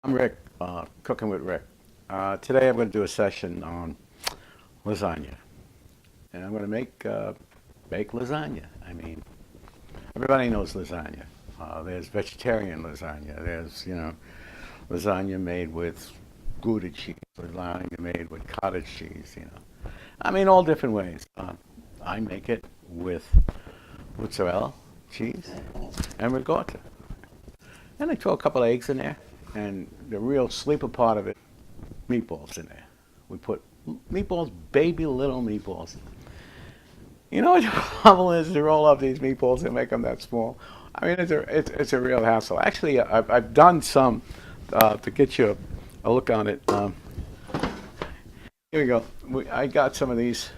I'm Rick, Cooking with Rick. Today I'm going to do a session on lasagna. And I'm going to make lasagna. I mean, everybody knows lasagna. There's vegetarian lasagna. There's, lasagna made with Gouda cheese, lasagna made with cottage cheese. I mean, all different ways. I make it with mozzarella cheese and ricotta. And I throw a couple of eggs in there. And the real sleeper part of it, meatballs in there. We put meatballs, baby little meatballs. You know what the problem is to roll up these meatballs and make them that small? I mean, it's a real hassle. Actually, I've done some to get you a look on it. Here we go. I got some of these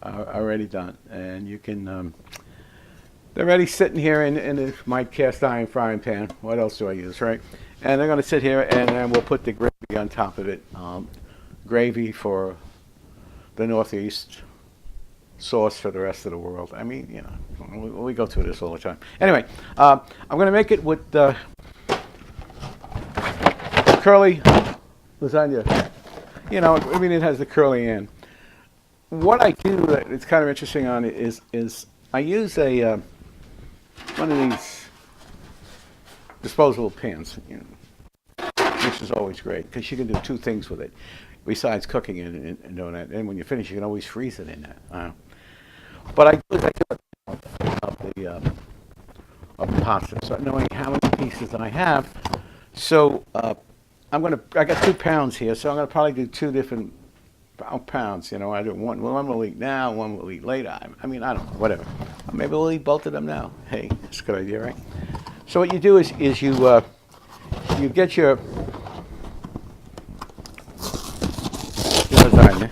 already done, and you can. They're already sitting here in my cast iron frying pan. What else do I use, right? And they're going to sit here, and then we'll put the gravy on top of it. Gravy for the Northeast, sauce for the rest of the world. I mean, we go through this all the time. Anyway, I'm going to make it with curly lasagna. I mean, it has the curly end. What I do that it's kind of interesting on it is I use a one of these disposable pans, which is always great because you can do two things with it besides cooking it and doing that. And when you finish, you can always freeze it in that. But I do it of the pasta, so knowing how many pieces I have. So I got 2 pounds here, so I'm gonna probably do 2 different pounds. I do one will eat now, one will eat later. I mean, I don't know, whatever. Maybe we'll eat both of them now. Hey, that's a good idea, right? So what you do is you get your lasagna,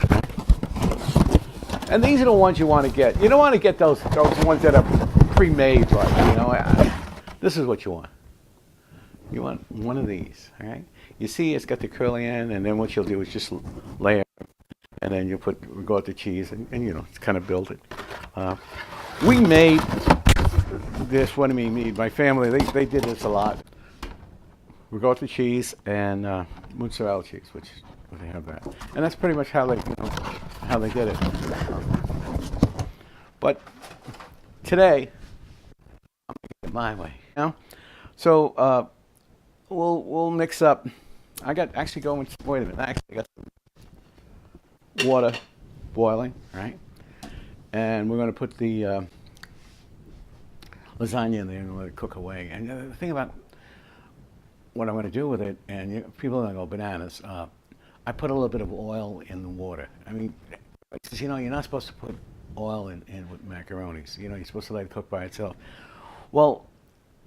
and these are the ones you want to get. You don't want to get those ones that are pre-made, right? This is what you want. You want one of these, all right? You see, it's got the curly end, and then what you'll do is just layer, and then you put ricotta cheese, and it's kind of build it. We made this. What do you mean? My family, they did this a lot. Ricotta cheese and mozzarella cheese, which they have that, and that's pretty much how they did it. But today, I'm making it my way. So we'll mix up. I got actually going. Wait a minute. I actually got some water boiling, right? And we're going to put the lasagna in there and let it cook away. And the thing about what I'm going to do with it, and people are going to go bananas. I put a little bit of oil in the water. I mean, you're not supposed to put oil in with macaronis. You're supposed to let it cook by itself. Well,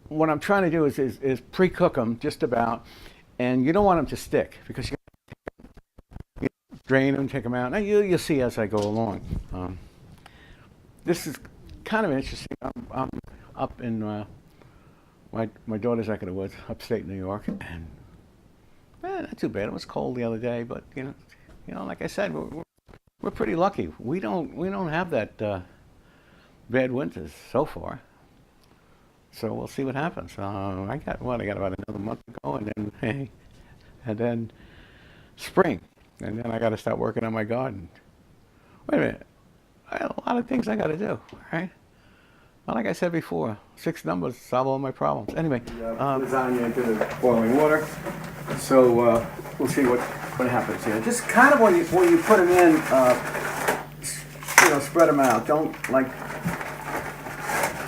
what I'm trying to do is pre-cook them just about, and you don't want them to stick because you drain them, take them out. Now you'll see as I go along. This is kind of interesting. I'm up in my daughter's neck of the woods, upstate New York, and not too bad. It was cold the other day, but like I said, we're pretty lucky. We don't have that bad winters so far. So we'll see what happens. I got about another month to go, and then spring, and then I got to start working on my garden. Wait a minute, I have a lot of things I got to do. Right? Well, like I said before, 6 numbers solve all my problems. Anyway, lasagna into the boiling water. So we'll see what happens here. Just kind of when you put them in, spread them out. Don't like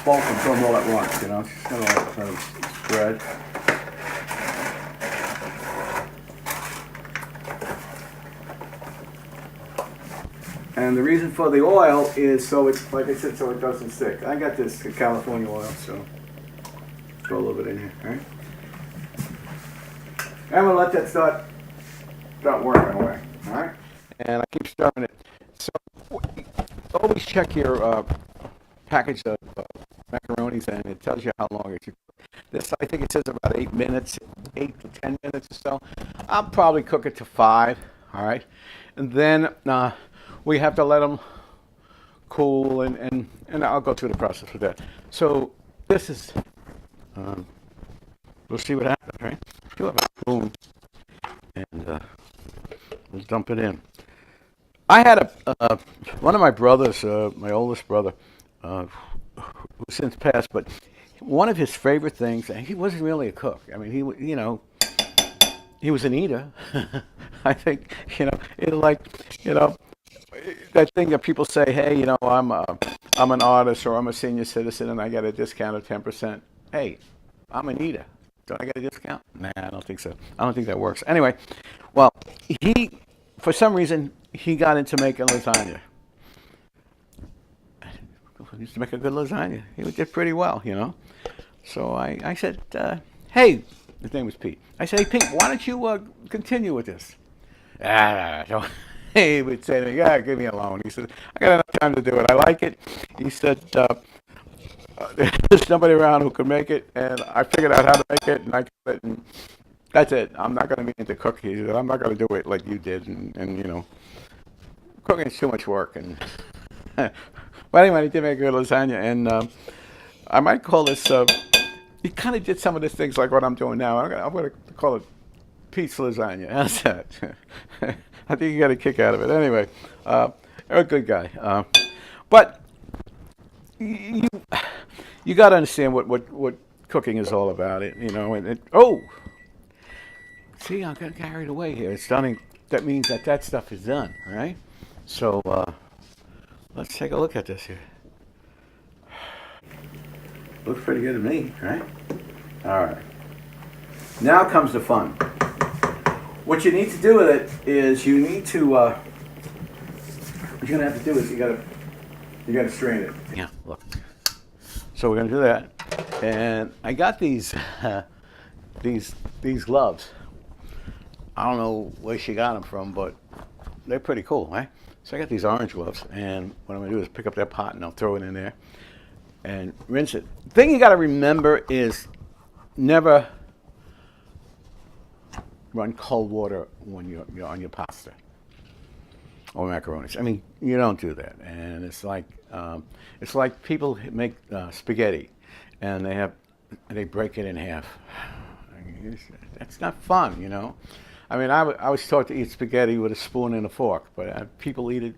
bulk and throw them all at once. Just kind of let them spread. And the reason for the oil is so it's, like I said, so it doesn't stick. I got this California oil, so throw a little bit in here, all right? And we'll let that start working away, all right? And I keep stirring it. So always check your package of macaronis, and it tells you how long it should cook. This, I think it says about 8 minutes, 8 to 10 minutes or so. I'll probably cook it to 5, all right? And then we have to let them cool, and I'll go through the process with that. So this is we'll see what happens, right? Sure. Boom, and we'll dump it in. I had one of my brothers, my oldest brother, who's since passed, but one of his favorite things, and he wasn't really a cook. I mean, he was an eater. I think, it like, that thing that people say, hey, I'm an artist or I'm a senior citizen and I get a discount of 10%. Hey, I'm an eater. Don't I get a discount? Nah, I don't think so. I don't think that works. Anyway, well, for some reason, he got into making lasagna. He used to make a good lasagna. He did pretty well. So I said, hey, his name was Pete. I said, hey, Pete, why don't you continue with this? He would say to me, yeah, give me a loan. He said, I got enough time to do it. I like it. He said, there's somebody around who could make it, and I figured out how to make it, and I got it, and that's it. I'm not going to be into cooking. He said, I'm not going to do it like you did, and cooking is too much work. And but anyway, he did make a good lasagna, and I might call this. He kind of did some of the things like what I'm doing now. I'm going to call it Pete's lasagna. How's that? I think you got a kick out of it. Anyway, you're a good guy, but you got to understand what cooking is all about. Oh, see, I got carried away here. It's done. That means that stuff is done, right? So let's take a look at this here. Looks pretty good to me, right? All right. Now comes the fun. What you need to do with it is you need to. What you're gonna have to do is you gotta strain it. Yeah. Look. So we're gonna do that, and I got these these gloves. I don't know where she got them from, but they're pretty cool, right? So I got these orange gloves, and what I'm gonna do is pick up that pot and I'll throw it in there and rinse it. The thing you gotta remember is never run cold water when you're on your pasta or macaronis. I mean, you don't do that, and it's like people make spaghetti, and they break it in half. That's not fun. I mean, I was taught to eat spaghetti with a spoon and a fork, but people eat it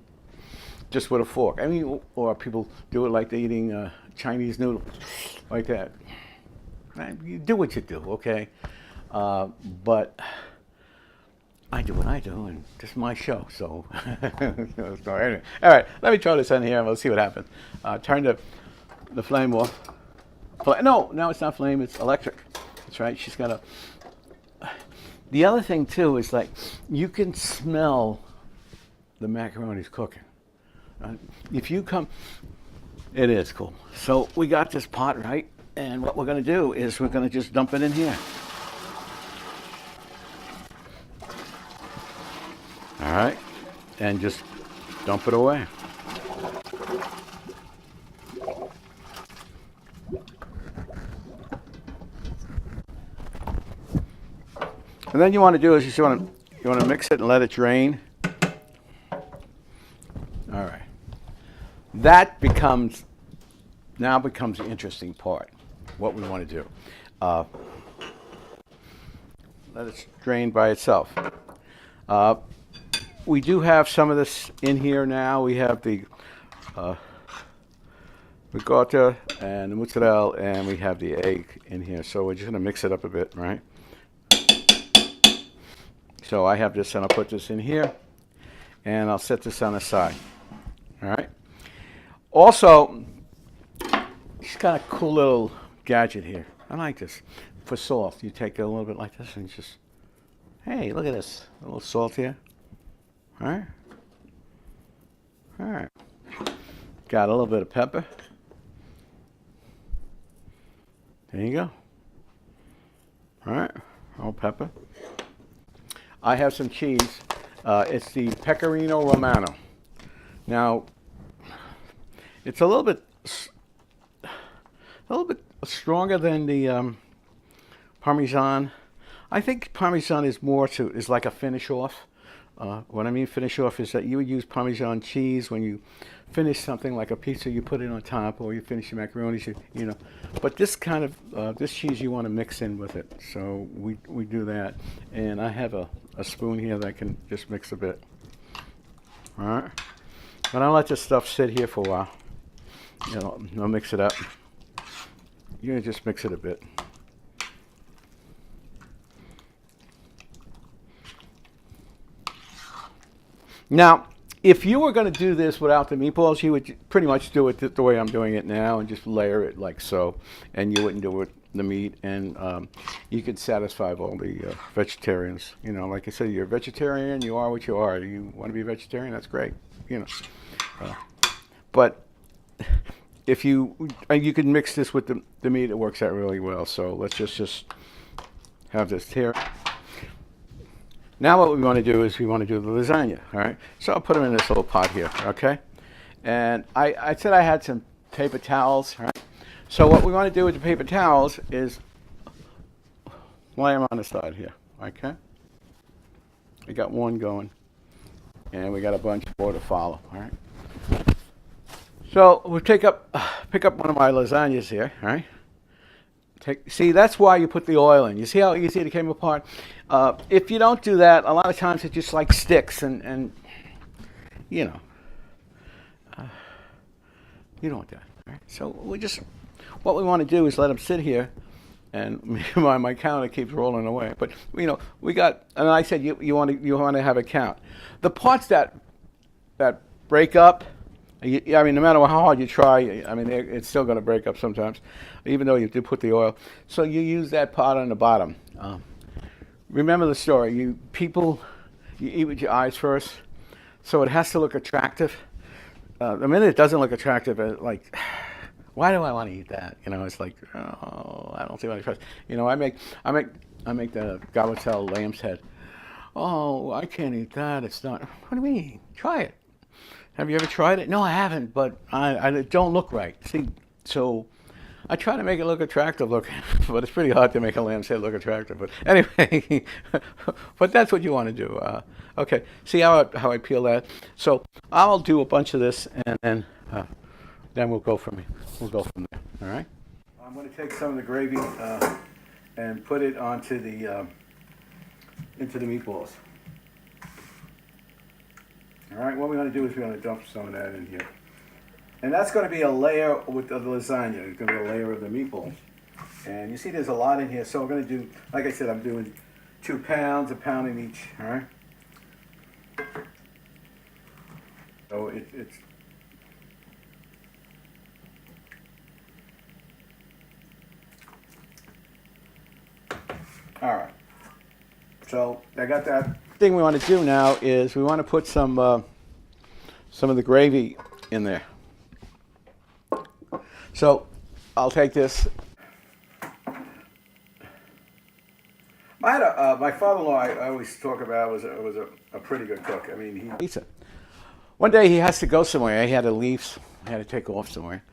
just with a fork. I mean, or people do it like they're eating Chinese noodles, like that. You do what you do, okay? But I do what I do, and this is my show, so. So anyway. All right, let me throw this in here, and we'll see what happens. Turn the flame off. No, it's not flame, it's electric. That's right, she's got a. The other thing, too, is like you can smell the macaroni's cooking. If you come, it is cool. So we got this pot, right? And what we're going to do is we're going to just dump it in here. All right, and just dump it away. And then you want to do is you want to mix it and let it drain. All right, that now becomes the interesting part. What we want to do, let it drain by itself. We do have some of this in here now. We have the ricotta and the mozzarella, and we have the egg in here. So we're just going to mix it up a bit, right? So I have this, and I'll put this in here, and I'll set this on the side. All right. Also, it's got a cool little gadget here. I like this. For salt, you take a little bit like this and just, hey, look at this. A little salt here. All right. All right. Got a little bit of pepper. There you go. All right. A little pepper. I have some cheese. It's the Pecorino Romano. Now, it's a little bit stronger than the Parmesan. I think Parmesan is like a finish off. What I mean finish off is that you would use Parmesan cheese when you finish something like a pizza. You put it on top, or you finish your macaroni. You know, but this kind of this cheese you want to mix in with it. So we do that, and I have a spoon here that I can just mix a bit. All right, but I'll let this stuff sit here for a while. You know, I'll mix it up. You're gonna just mix it a bit. Now, if you were going to do this without the meatballs, you would pretty much do it the way I'm doing it now and just layer it like so, and you wouldn't do it with the meat, and you could satisfy all the vegetarians. You know, like I said, you're a vegetarian, you are what you are. You want to be a vegetarian, that's great, you know. But if you can mix this with the meat, it works out really well. So let's just have this here. Now what we want to do is we want to do the lasagna, all right? So I'll put them in this little pot here, okay? And I said I had some paper towels, all right? So what we want to do with the paper towels is lay them on the side here, okay? We got one going, and we got a bunch more to follow, all right? So we'll pick up one of my lasagnas here, all right? See, that's why you put the oil in. You see how easy it came apart? If you don't do that, a lot of times it just like sticks, and you know, you don't want that. Right? So what we want to do is let them sit here, and my counter keeps rolling away. But you know, and I said you want to have a count. The parts that break up. I mean, no matter how hard you try, I mean, it's still going to break up sometimes, even though you do put the oil. So you use that pot on the bottom. Remember the story. People eat with your eyes first, so it has to look attractive. The minute it doesn't look attractive, like, why do I want to eat that? You know, it's like, oh, I don't see any interest. You know, I make the Galatel lamb's head. Oh, I can't eat that. It's not. What do you mean? Try it. Have you ever tried it? No, I haven't, but I don't look right. See, so I try to make it look attractive looking, but it's pretty hard to make a lamb's head look attractive. But anyway, but that's what you want to do. Okay, see how I peel that? So I'll do a bunch of this, and then we'll go from there. All right. I'm going to take some of the gravy and put it onto into the meatballs. All right, what we're going to do is we're going to dump some of that in here. And that's going to be a layer with the lasagna. It's going to be a layer of the meatballs. And you see there's a lot in here, so we're going to do, like I said, I'm doing 2 pounds, a pound in each, all right? So it's... All right. So I got that. Thing we want to do now is we want to put some of the gravy in there. So I'll take this. My father-in-law, I always talk about, was a pretty good cook. I mean, pizza. One day he has to go somewhere. He had to leave. He had to take off somewhere.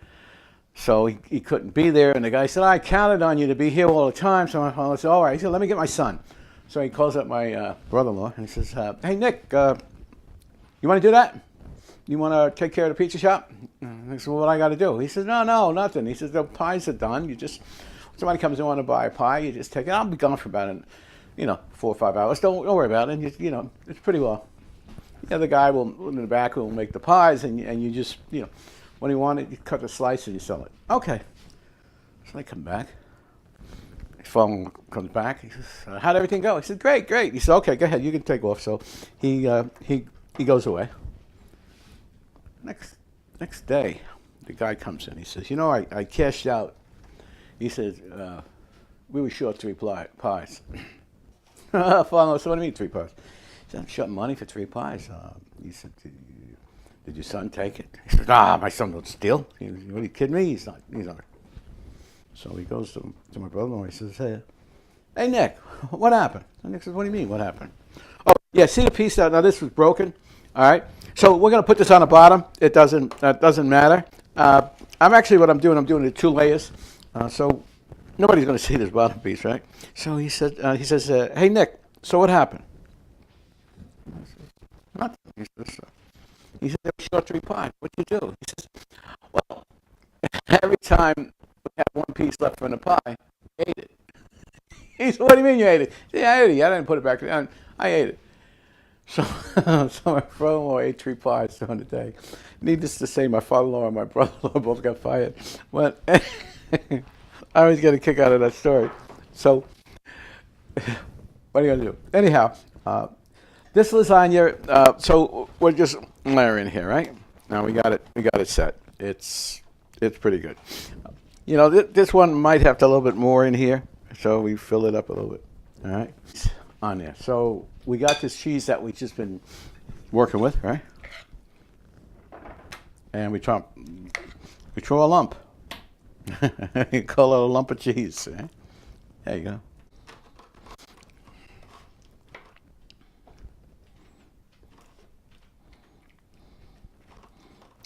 So he couldn't be there. And the guy said, I counted on you to be here all the time. So my father said, all right. He said, let me get my son. So he calls up my brother-in-law and he says, hey, Nick, you want to do that? You want to take care of the pizza shop? I said, well, what I got to do? He says, no, nothing. He says, the pies are done. Somebody comes in and want to buy a pie, you just take it. I'll be gone for about 4 or 5 hours. Don't worry about it. It's pretty well. The guy in the back will make the pies, and you just, when you want it, you cut the slice and you sell it. Okay. So they come back. His phone comes back. He says, how'd everything go? He said, great. He said, okay, go ahead. You can take off. So he goes away. Next day, the guy comes in. He says, I cashed out. He says, we were short 3 pies. Father, so what do you mean 3 pies? He said, I'm short money for 3 pies. He said, did your son take it? He said, my son don't steal. What are you kidding me? He's not. So he goes to my brother-in-law. He says, hey, Nick, what happened? And Nick says, what do you mean, what happened? Oh, yeah, see the piece now this was broken? All right. So we're going to put this on the bottom. It doesn't matter. What I'm doing it 2 layers. So nobody's going to see this bottom piece, right? So he says, hey, Nick, so what happened? Nothing. He said, they were short 3 pies. What'd you do? He says, well, every time we had one piece left from the pie, I ate it. He said, what do you mean you ate it? Yeah, I ate it. I didn't put it back down. I ate it. So, so my father-in-law ate 3 pies during the day. Needless to say, my father-in-law and my brother-in-law both got fired. But I always get a kick out of that story. So, what are you gonna do? Anyhow, this lasagna. So we're just layering here, right? Now we got it. We got it set. It's pretty good. You know, this one might have to a little bit more in here, so we fill it up a little bit. All right, on there. So we got this cheese that we've just been working with, right? And we throw a lump. You call it a lump of cheese. Right? There you go.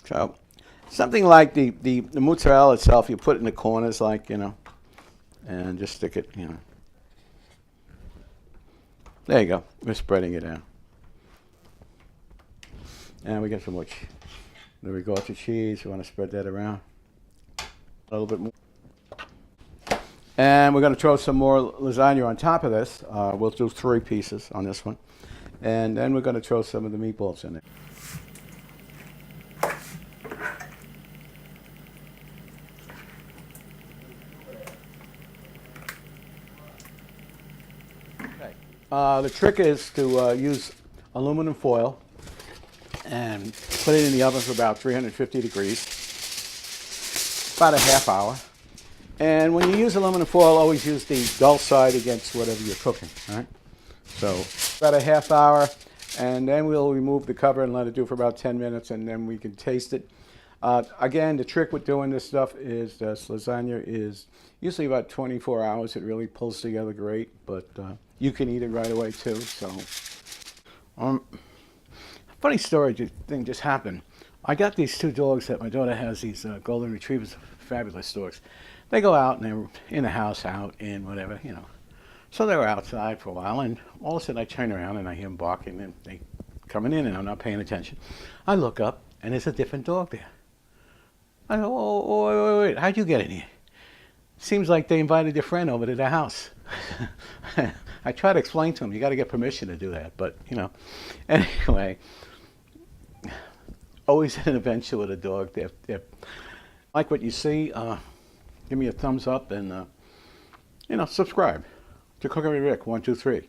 So something like the mozzarella itself, you put it in the corners, like, you know, and just stick it, you know. There you go. We're spreading it out. And we get some more the ricotta cheese. We want to spread that around a little bit more. And we're going to throw some more lasagna on top of this. We'll do 3 pieces on this one. And then we're going to throw some of the meatballs in it. The trick is to use aluminum foil and put it in the oven for about 350 degrees, about a half hour. And when you use aluminum foil, always use the dull side against whatever you're cooking, all right? So about a half hour, and then we'll remove the cover and let it do for about 10 minutes, and then we can taste it. Again, the trick with doing this stuff is this lasagna is usually about 24 hours. It really pulls together great, but you can eat it right away too. So, funny story thing just happened. I got these 2 dogs that my daughter has, these golden retrievers, fabulous dogs. They go out and they're in the house, out in whatever, you know. So they were outside for a while, and all of a sudden I turn around and I hear them barking, and they coming in, and I'm not paying attention. I look up, and there's a different dog there. I go, oh, wait, how'd you get in here? Seems like they invited your friend over to their house. I try to explain to him, you got to get permission to do that, but, you know. Anyway, always an adventure with a dog. They're like what you see. Give me a thumbs up and, you know, subscribe to Cooking with Rick 123.